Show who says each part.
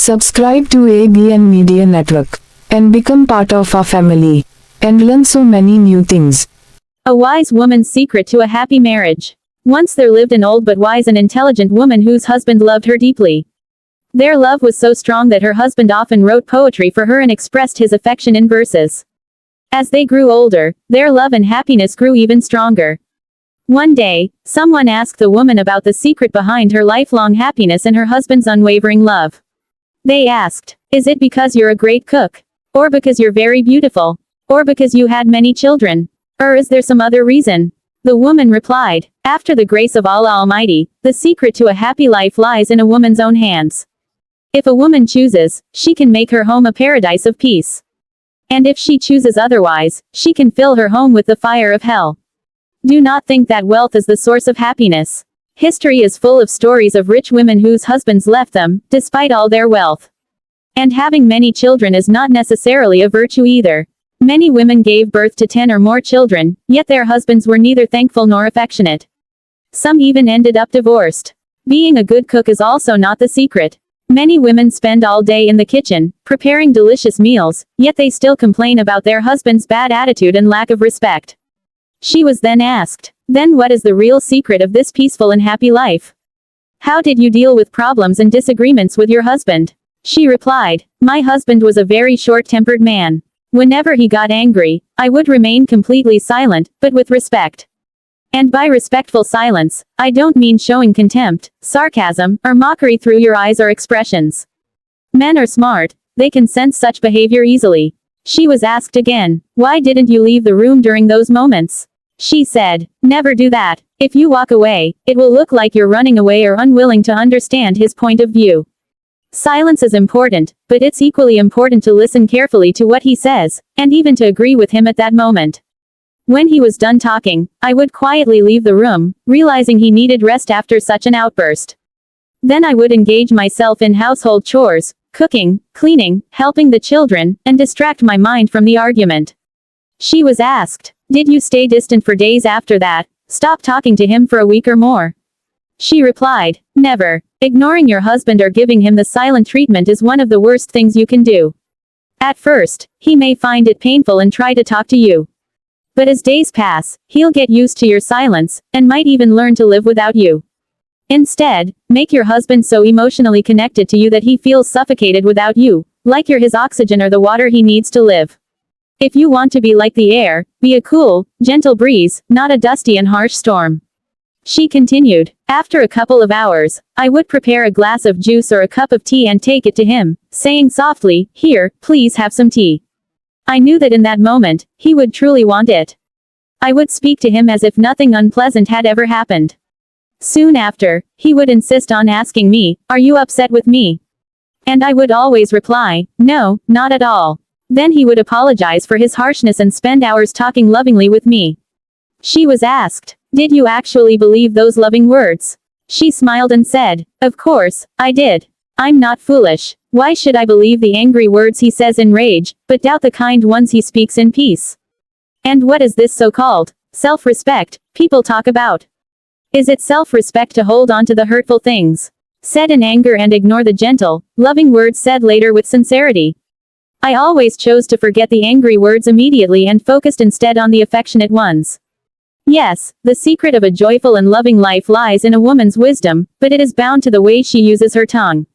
Speaker 1: Subscribe to ABN Media Network and become part of our family and learn so many new things.
Speaker 2: A wise woman's secret to a happy marriage. Once there lived an old but wise and intelligent woman whose husband loved her deeply. Their love was so strong that her husband often wrote poetry for her and expressed his affection in verses. As they grew older, their love and happiness grew even stronger. One day, someone asked the woman about the secret behind her lifelong happiness and her husband's unwavering love. They asked, "Is it because you're a great cook? Or because you're very beautiful? Or because you had many children? Or is there some other reason?" The woman replied, "After the grace of Allah Almighty, the secret to a happy life lies in a woman's own hands. If a woman chooses, she can make her home a paradise of peace. And if she chooses otherwise, she can fill her home with the fire of hell. Do not think that wealth is the source of happiness. History is full of stories of rich women whose husbands left them, despite all their wealth. And having many children is not necessarily a virtue either. Many women gave birth to 10 or more children, yet their husbands were neither thankful nor affectionate. Some even ended up divorced. Being a good cook is also not the secret. Many women spend all day in the kitchen, preparing delicious meals, yet they still complain about their husband's bad attitude and lack of respect. She was then asked, "Then what is the real secret of this peaceful and happy life? How did you deal with problems and disagreements with your husband?" She replied, "My husband was a very short-tempered man. Whenever he got angry, I would remain completely silent, but with respect. And by respectful silence, I don't mean showing contempt, sarcasm, or mockery through your eyes or expressions. Men are smart, they can sense such behavior easily." She was asked again, "Why didn't you leave the room during those moments?" She said, "Never do that. If you walk away, it will look like you're running away or unwilling to understand his point of view. Silence is important, but it's equally important to listen carefully to what he says, and even to agree with him at that moment." When he was done talking, I would quietly leave the room, realizing he needed rest after such an outburst. Then I would engage myself in household chores, cooking, cleaning, helping the children, and distract my mind from the argument. She was asked, "Did you stay distant for days after that? Stop talking to him for a week or more?" She replied, "Never. Ignoring your husband or giving him the silent treatment is one of the worst things you can do. At first, he may find it painful and try to talk to you. But as days pass, he'll get used to your silence, and might even learn to live without you. Instead, make your husband so emotionally connected to you that he feels suffocated without you, like you're his oxygen or the water he needs to live. If you want to be like the air, be a cool, gentle breeze, not a dusty and harsh storm." She continued, "After a couple of hours, I would prepare a glass of juice or a cup of tea and take it to him, saying softly, 'Here, please have some tea.' I knew that in that moment, he would truly want it. I would speak to him as if nothing unpleasant had ever happened. Soon after, he would insist on asking me, 'Are you upset with me?' And I would always reply, 'No, not at all.' Then he would apologize for his harshness and spend hours talking lovingly with me." She was asked, "Did you actually believe those loving words?" She smiled and said, "Of course, I did. I'm not foolish. Why should I believe the angry words he says in rage, but doubt the kind ones he speaks in peace? And what is this so-called self-respect people talk about? Is it self-respect to hold on to the hurtful things said in anger and ignore the gentle, loving words said later with sincerity? I always chose to forget the angry words immediately and focused instead on the affectionate ones. Yes, the secret of a joyful and loving life lies in a woman's wisdom, but it is bound to the way she uses her tongue.